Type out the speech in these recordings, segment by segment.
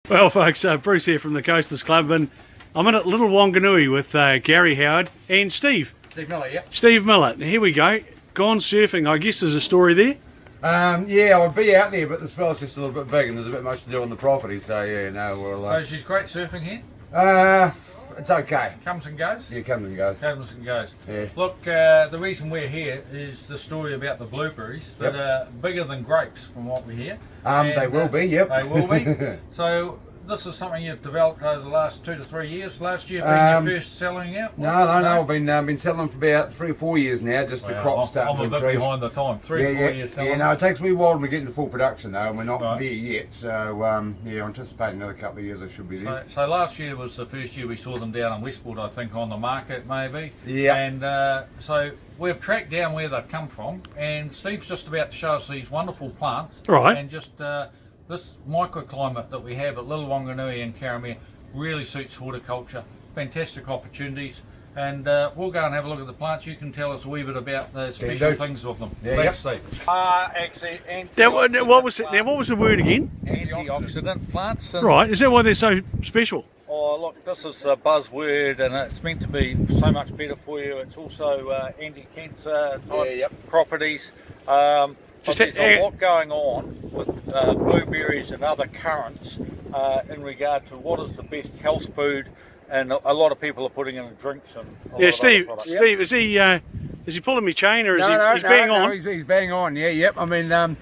Well, folks, Bruce here from the Coasters Club, and I'm in at Little Wanganui with Garry Howard and Steve. Steve Miller, yeah. Steve Miller. Here we go. Gone surfing. I guess there's a story there. Yeah, I'll be out there, but the swell's just a little bit big and there's a bit much to do on the property, so yeah, no, we'll... So she's great surfing here? It's okay. Comes and goes? Yeah, comes and goes. Comes and goes. Yeah. Look, the reason we're here is the story about the blueberries that are bigger than grapes, from what we hear. They will be, yep. They will be. So this is something you've developed over the last 2 to 3 years. Last year being your first selling out? No, I've been selling them for about 3 or 4 years now, just the crops starting to increase. I'm a bit behind the time, 3 or 4 years selling. Yeah, no, it takes a wee while to get into full production though, and we're not there yet, so yeah, I'm anticipating another couple of years I should be there. So last year was the first year we saw them down in Westwood, I think, on the market maybe. Yeah. And so we've tracked down where they've come from, and Steve's just about to show us these wonderful plants. Right. And just this microclimate that we have at Little Wanganui and Karamea really suits horticulture. Fantastic opportunities. And we'll go and have a look at the plants. You can tell us a wee bit about the special things of them. Yeah, Thanks, Steve. Actually, What was the word again? antioxidant plants. Right. Is that why they're so special? Oh, look, this is a buzzword and it's meant to be so much better for you. It's also anti-cancer type properties. But there's a lot going on with blueberries and other currants in regard to what is the best health food, and a lot of people are putting in drinks and Steve, is he pulling me chain, or is he bang on? He's bang on, yeah, yep. I mean,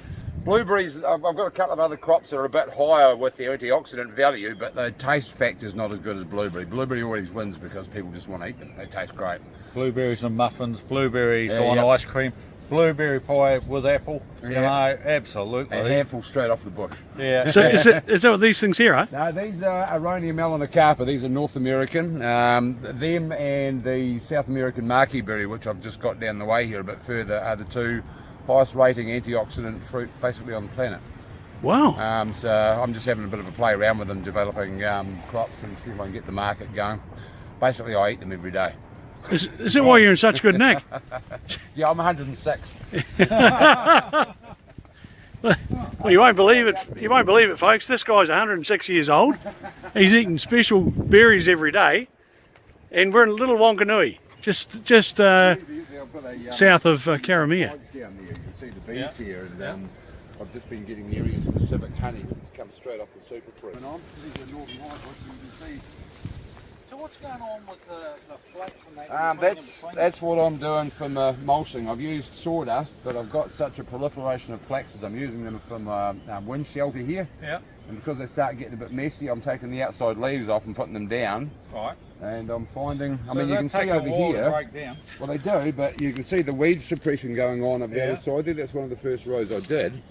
blueberries, I've got a couple of other crops that are a bit higher with their antioxidant value, but the taste factor is not as good as blueberry. Blueberry always wins because people just want to eat them. They taste great. Blueberries and muffins, blueberries on ice cream. Blueberry pie with apple, you know, absolutely. A handful straight off the bush. Yeah. So is that what these things here are? No, these are Aronia melanocarpa. These are North American. Them and the South American marquee berry, which I've just got down the way here a bit further, are the 2 highest rating antioxidant fruit basically on the planet. Wow. So I'm just having a bit of a play around with them, developing crops and see if I can get the market going. Basically, I eat them every day. Is that why you're in such good nick? Yeah, I'm 106. Well, you won't believe it. You won't believe it, folks. This guy's 106 years old. He's eating special berries every day, and we're in Little Wanganui, just south of Karamea. Down there, you can see the bees here, and I've just been getting area-specific honey that's come straight off the super fruit. So what's going on with the flax and that? That's what I'm doing for my mulching. I've used sawdust, but I've got such a proliferation of flaxes. I'm using them for my wind shelter here. Yeah. And because they start getting a bit messy, I'm taking the outside leaves off and putting them down. Right. And I'm finding, So I mean, you can see over here. Break down. Well, they do, but you can see the weed suppression going on up the other side there. That's one of the first rows I did.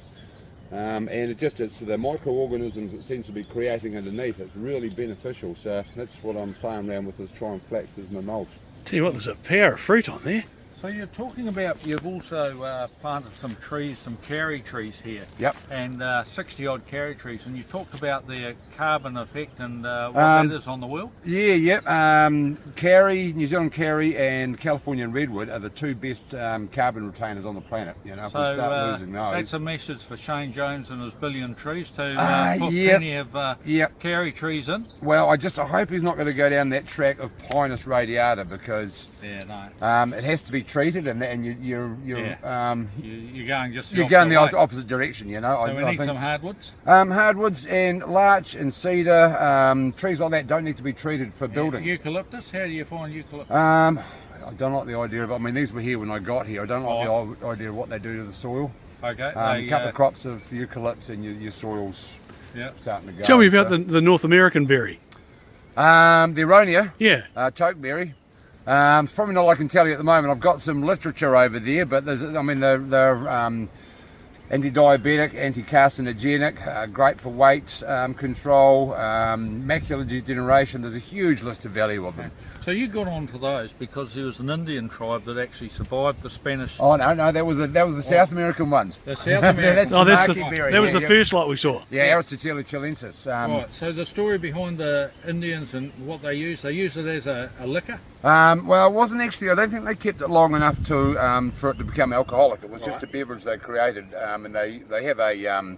And it's the microorganisms it seems to be creating underneath. It's really beneficial, so that's what I'm playing around with, is trying flax as my mulch. Tell you what, there's a pair of fruit on there. So you're talking about, you've also planted some trees, some carry trees here. Yep. And 60 odd carry trees, and you talked about the carbon effect and what that is on the world. Yeah, yep. Carry, New Zealand carry and Californian redwood are the 2 best carbon retainers on the planet. You know, if we start losing those. That's a message for Shane Jones and his billion trees to put plenty of carry trees in. Well, I hope he's not going to go down that track of Pinus radiata, because it has to be treated, and you're going the opposite direction, you know. So we need some hardwoods. Hardwoods and larch and cedar, trees like that don't need to be treated for building. Eucalyptus, how do you find eucalyptus? I don't like the idea of it. I mean, these were here when I got here. I don't like the idea of what they do to the soil. Okay. A couple of crops of eucalypts and your soil's starting to go. Tell me about the North American berry. The Aronia. Yeah. Chokeberry. It's probably not all I can tell you at the moment. I've got some literature over there, but they're anti-diabetic, anti-carcinogenic, great for weight control, macular degeneration. There's a huge list of value of them. So you got onto those because there was an Indian tribe that actually survived the Spanish. Oh no, that was the South American ones. The South American. That was the first lot we saw. Yeah, Aristotela chilensis. Right. So the story behind the Indians and what they use it as a liquor. Well, it wasn't actually. I don't think they kept it long enough for it to become alcoholic. It was just a beverage they created, and they have a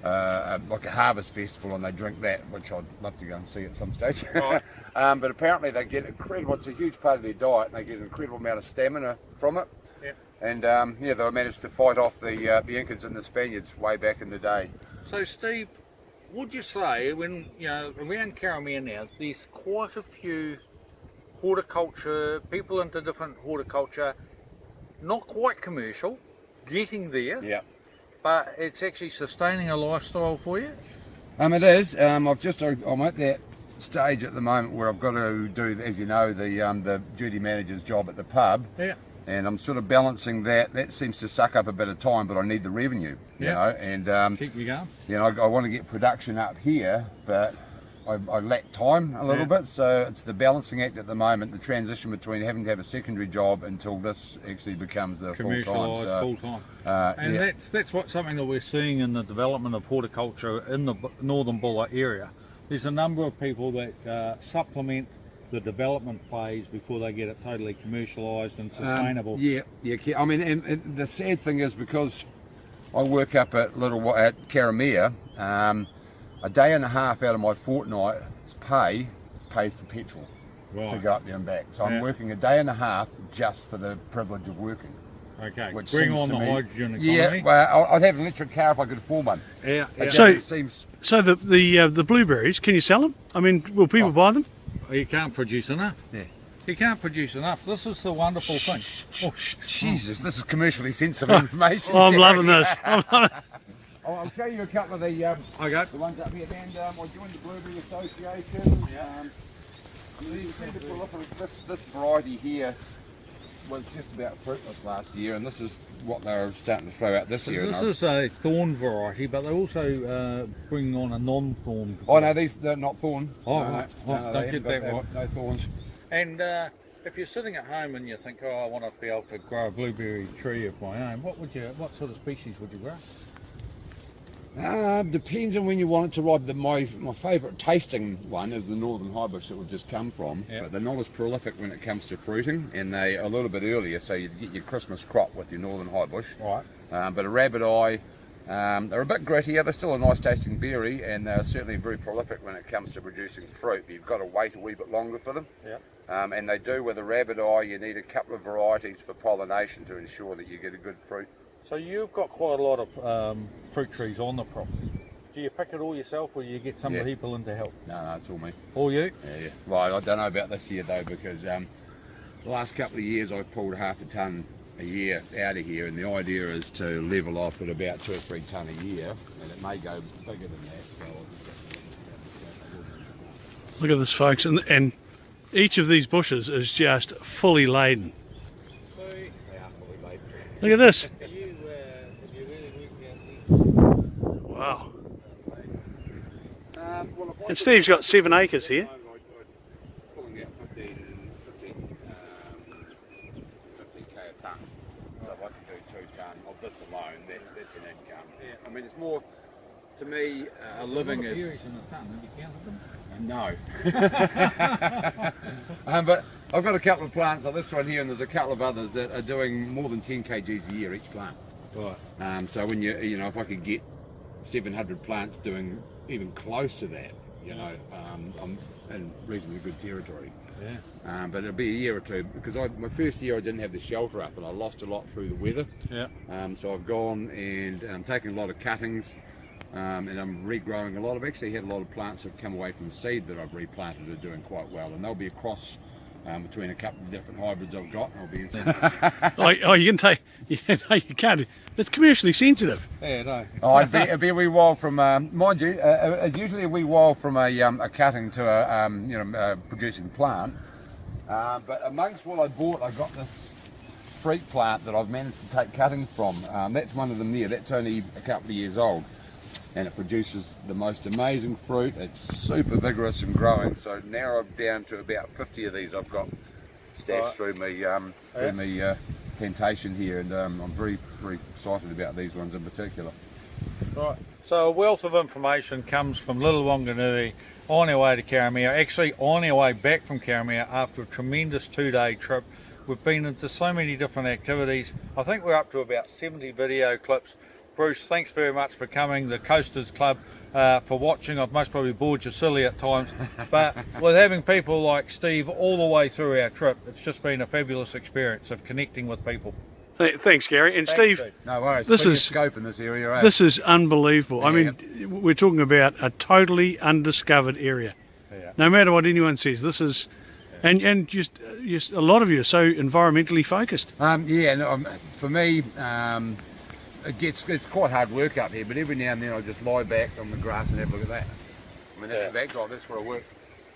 like a harvest festival, and they drink that, which I'd love to go and see at some stage. Right. But apparently they get incredible, it's a huge part of their diet, and they get an incredible amount of stamina from it. Yeah. And yeah, they managed to fight off the Incas and the Spaniards way back in the day. So Steve, would you say, when around Karamea now, there's quite a few horticulture people into different horticulture, not quite commercial, getting there, Yeah. but it's actually sustaining a lifestyle for you? It is. I'm at that stage at the moment where I've got to do, as you know, the duty manager's job at the pub. Yeah. And I'm sort of balancing that. That seems to suck up a bit of time, but I need the revenue, you know. And keep you going. you know, I want to get production up here, but I lack time a little bit. So it's the balancing act at the moment, the transition between having to have a secondary job until this actually becomes the Commercialised full time. full-time. And that's what something that we're seeing in the development of horticulture in the Northern Bulla area. There's a number of people that supplement the development phase before they get it totally commercialised and sustainable. Yeah. I mean, and the sad thing is, because I work up at Karamea, a day and a half out of my fortnight's pay pays for petrol to go up there and back. So I'm working a day and a half just for the privilege of working. Okay, Which bring seems on to the me- hydrogen economy. Yeah, well, I'd have an electric car if I could afford one. Yeah. It seems. So the blueberries, can you sell them? I mean, will people buy them? You can't produce enough. Yeah. You can't produce enough. This is the wonderful thing. Oh, Jesus, this is commercially sensitive information. Oh, I'm loving this. I'll show you a couple of the ones up here. And I joined the Blueberry Association. This variety here was just about fruitless last year, and this is what they're starting to throw out this year. This is a thorn variety, but they're also bringing on a non-thorn. Oh no, they're not thorn. Oh, right. Don't get that right. No thorns. And if you're sitting at home and you think, oh, I want to be able to grow a blueberry tree of my own, what sort of species would you grow? Depends on when you want it to ripe. My favourite tasting one is the Northern Highbush that we've just come from, but they're not as prolific when it comes to fruiting, and they a little bit earlier, so you get your Christmas crop with your Northern Highbush. Right. But a rabbit eye, they're a bit grittier. They're still a nice tasting berry, and they're certainly very prolific when it comes to producing fruit. But you've got to wait a wee bit longer for them. Yeah. And they do with a rabbit eye. You need a couple of varieties for pollination to ensure that you get a good fruit. So you've got quite a lot of fruit trees on the property. Do you pick it all yourself, or you get some people in to help? No, it's all me. All you? Yeah. Well, I don't know about this year though, because the last couple of years I've pulled half a tonne a year out of here, and the idea is to level off at about 2 or 3 tonne a year, and it may go bigger than that. So Look at this, folks, and each of these bushes is just fully laden. Look at this. Wow. And Steve's got 7 acres here. pulling out 15k a tonne. So if I can do 2 tonne of this alone, that's an income. I mean, it's more, to me, a living is... Berries in a tonne, have you counted them? No. But I've got a couple of plants like this one here, and there's a couple of others that are doing more than 10 kgs a year each plant. Right. So when you know, if I could get 700 plants doing even close to that, you know, I'm in reasonably good territory. Yeah. But it'll be a year or two, because my first year I didn't have the shelter up, and I lost a lot through the weather. Yeah. So I've gone and taken a lot of cuttings. And I'm regrowing a lot. I've actually had a lot of plants that have come away from seed that I've replanted are doing quite well, and they'll be a cross between a couple of different hybrids I've got. I'll be interested. You can take. No, you can't. It's commercially sensitive. Yeah, no. It'd be a wee while from, mind you, usually a wee while from a cutting to a producing plant. But amongst what I bought, I got this freak plant that I've managed to take cuttings from. That's one of them there. That's only a couple of years old, and it produces the most amazing fruit. It's super vigorous and growing. So now I'm down to about 50 of these I've got stashed through my plantation here, and I'm very, very excited about these ones in particular. Right. So a wealth of information comes from Little Wanganui on our way to Karamea, actually on our way back from Karamea after a tremendous 2-day trip. We've been into so many different activities. I think we're up to about 70 video clips. Bruce, thanks very much for coming. The Coasters Club for watching. I've most probably bored you silly at times, but with having people like Steve all the way through our trip, it's just been a fabulous experience of connecting with people. Thanks, Gary. And Thanks, Steve, No worries. This Plenty is- of scope in this area. Eh? this is unbelievable. I Yeah. mean, we're talking about a totally undiscovered area. Yeah. No matter what anyone says, this is, and just a lot of you are so environmentally focused. Yeah, no, for me, it's quite hard work up here, but every now and then I just lie back on the grass and have a look at that. I mean, that's Yeah. the backdrop, that's where I work.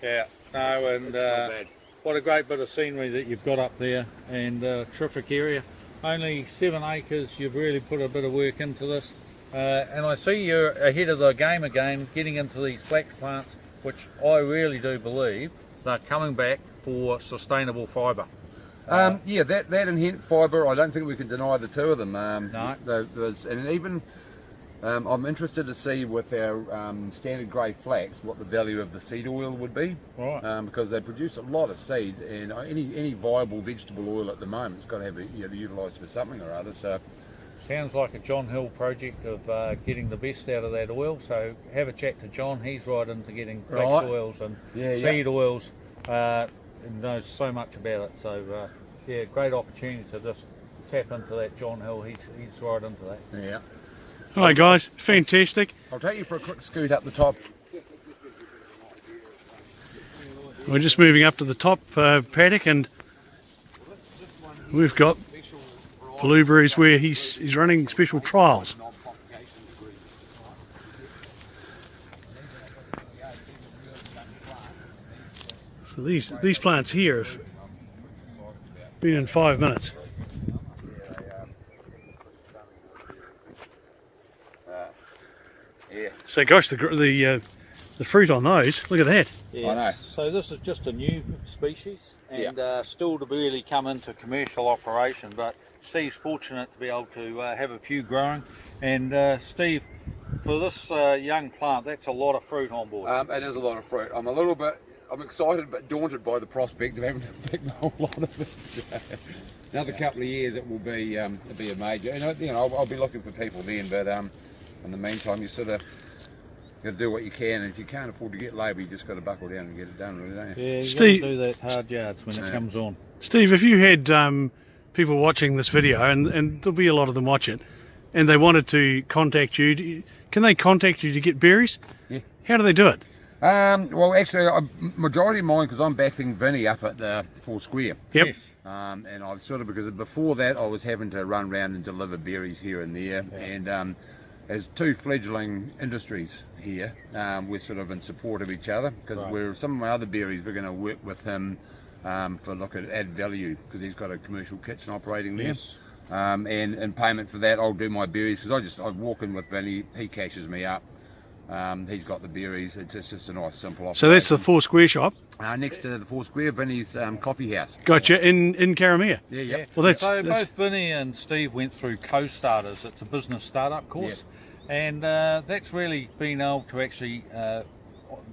Yeah, no, and It's not bad. what a great bit of scenery that you've got up there, and terrific area. Only 7 acres, you've really put a bit of work into this. And I see you're ahead of the game again, getting into these flax plants, which I really do believe they're coming back for sustainable fibre. Yeah, that and hemp fibre, I don't think we can deny the two of them. No. And even I'm interested to see with our standard grey flax what the value of the seed oil would be, Right. because they produce a lot of seed, and any viable vegetable oil at the moment has got to have utilised for something or other. So Sounds like a John Hill project of getting the best out of that oil. So have a chat to John. He's right into getting flax Right. oils and Yeah, seed oils, and knows so much about it. So yeah, great opportunity to just tap into that John Hill. He's right into that. yeah, All right, guys, fantastic. I'll take you for a quick scoot up the top. We're just moving up to the top paddock, and we've got Blueberries where he's running special trials. So these plants here have been in 5 minutes. Yeah. So gosh, the fruit on those, look at that. Yeah. I know. So this is just a new species, and still to really come into commercial operation. But Steve's fortunate to be able to have a few growing. And Steve, for this young plant, that's a lot of fruit on board. It is a lot of fruit. I'm excited but daunted by the prospect of having to pick the whole lot of it. So, another couple of years it will be a major. And I'll be looking for people then. But in the meantime, you sort of got to do what you can. And if you can't afford to get labour, you just got to buckle down and get it done, really, don't you? Yeah, you Steve- gotta do that hard yards when it comes on. Steve, if you had people watching this video, and there'll be a lot of them watch it, and they wanted to contact you, can they contact you to get berries? Yeah. How do they do it? Well, actually, majority of mine, because I'm backing Vinny up at the Four Square. Yep. Yes. And I've sort of, because before that I was having to run around and deliver berries here and there, and as two fledgling industries here, we're sort of in support of each other, because Right. some of my other berries we're going to work with him for look at add value, because he's got a commercial kitchen operating there. Yes. And in payment for that I'll do my berries, because I walk in with Vinny, he cashes me up. He's got the berries. It's just a nice simple operation. So that's the Four Square shop. Next to the Four Square, Vinny's coffee house. Gotcha, in Karamea. Yeah, yeah. Well, that's both Vinny and Steve went through Co-Starters. It's a business startup course, and that's really been able to actually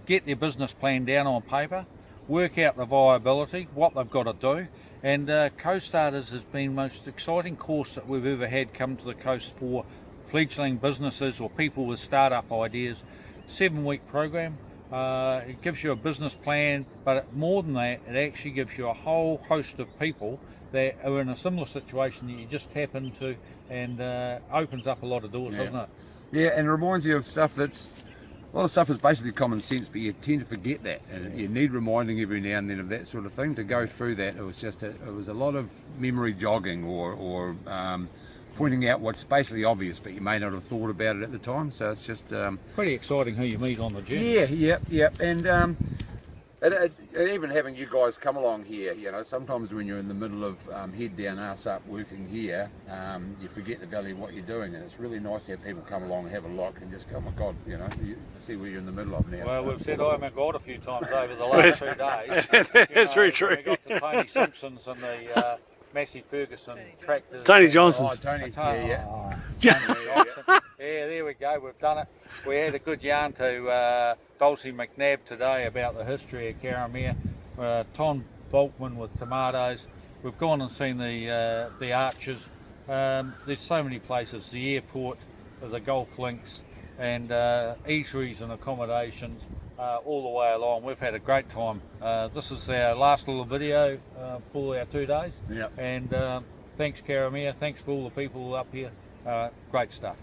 get their business plan down on paper, work out the viability, what they've got to do, and Co-Starters has been the most exciting course that we've ever had come to the coast for fledgling businesses or people with startup ideas. 7-week program. It gives you a business plan, but more than that, it actually gives you a whole host of people that are in a similar situation that you just tap into, and opens up a lot of doors, doesn't it? Yeah, and it reminds you of stuff that's, a lot of stuff is basically common sense, but you tend to forget that, and you need reminding every now and then of that sort of thing. To go through that, it was a lot of memory jogging, or pointing out what's basically obvious, but you may not have thought about it at the time. So it's just Pretty exciting who you meet on the journey. yeah, and even having you guys come along here, sometimes when you're in the middle of head down, ass up working here, you forget the value of what you're doing, and it's really nice to have people come along and have a look and just go, oh my God, you see what you're in the middle of now. Well, So- we've said "Oh my God" a few times over the last 2 days. That's very true. We got to Tony Simpson's and the Massey Ferguson tractors. Tony Johnson's. Oh, Tony, Oh, Yeah. Tony Johnson. Yeah, there we go. We've done it. We had a good yarn to Dulcie McNabb today about the history of Karamea. Tom Volkman with tomatoes. We've gone and seen the arches. There's so many places. The airport. the golf links and eateries and accommodations all the way along. We've had a great time. This is our last little video for our 2 days. Yep. And thanks Karamea, thanks for all the people up here. Great stuff.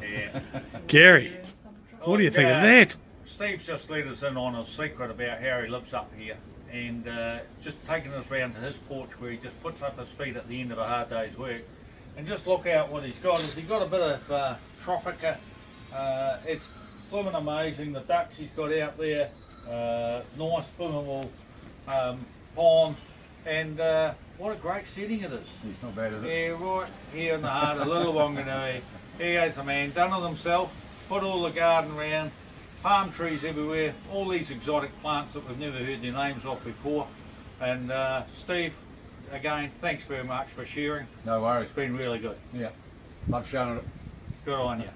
Yeah. Gary, what do you think of that? Steve's just let us in on a secret about how he lives up here, and just taking us round to his porch where he just puts up his feet at the end of a hard day's work. And just look out what he's got. He's got a bit of tropica. It's blooming amazing. The ducks he's got out there, nice blooming pond, and what a great setting it is. It's not bad, is it? Yeah, right here in the heart of Little Wanganui. He has a man done it himself, put all the garden round, palm trees everywhere, all these exotic plants that we've never heard their names of before. And Steve, again, thanks very much for sharing. No worries. It's been really good. Yeah, love showing it. Good on you.